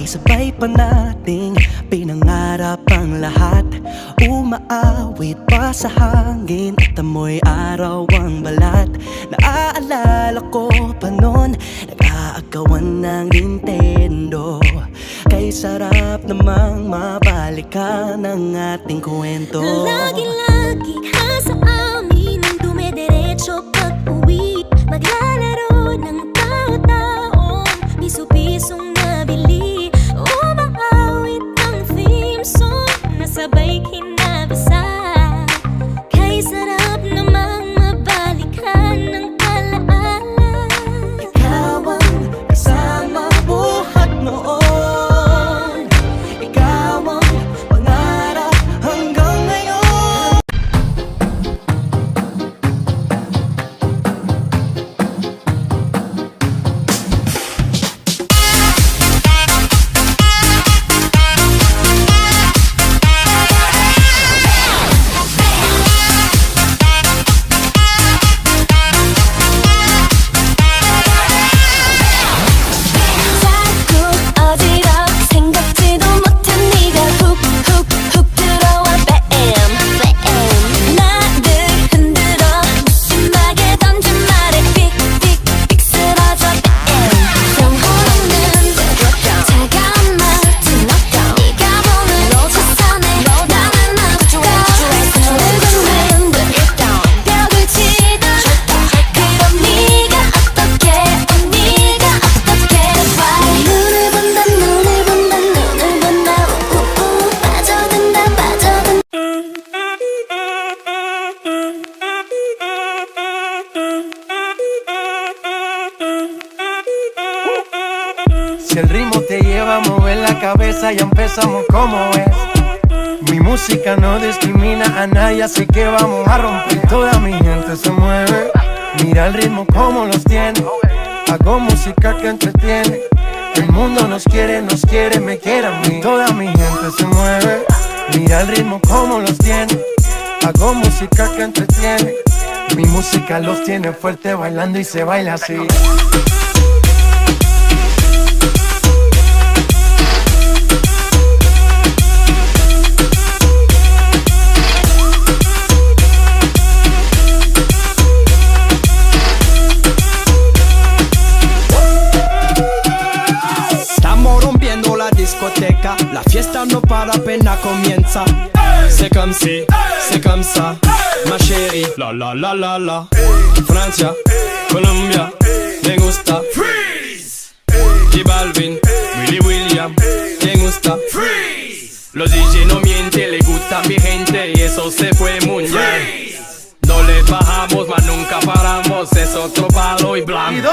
sabay pa nating pinangarap ang lahat. Umaawit pa sa hangin at amoy araw ang balat. Naaalala ko pa noon, nag-aagawan ng Nintendo. Kay sarap namang mabalikan ang ating kwento. Lagi-lagi ka sa amin ang dumediretso pag-uwi. Maglalaro ng tao-taong piso-pisong nabili. Umaawit ang theme song na sabay kinabasa. Kay sarap namang mabalikan ng alaala. Ikaw ang kasama buhat noon. Ikaw ang pangarap hanggang ngayon. 자꾸 어지러 생각지도 못한 네가 훅훅훅 들어와 bam bam. 나를 흔들어 무심하게 던진 말에 삑삑삑 쓰러져 bam. 영혼없는 차가운 마치 knockdown. 네가 보는 시선에 나는 아주 널 걷는 벽을 치던 그럼 네가 어떻게 네가 어떻게 봐. 눈을 본다 눈을 본다 눈을 본다 우우우 빠져든다 빠져든다. Si el ritmo te lleva a mover la cabeza, ya empezamos como es. Mi música no discrimina a nadie, así que vamos a romper. Toda mi gente se mueve, mira el ritmo como los tiene. Hago música que entretiene. El mundo nos quiere, me quiere a mí. Toda mi gente se mueve, mira el ritmo como los tiene. Hago música que entretiene. Mi música los tiene fuerte bailando y se baila así. Estamos rompiendo la discoteca, la fiesta no para apenas comienza. C'est comme si, c'est comme ça, ma chérie. La la la la la. Francia, Colombia, me gusta. Freeze. J Balvin, Willy William, me gusta. Freeze. Los DJ no mienten, le gusta a mi gente y eso se fue mundial. No le bajamos, mas nunca paramos, es otro palo y blanco.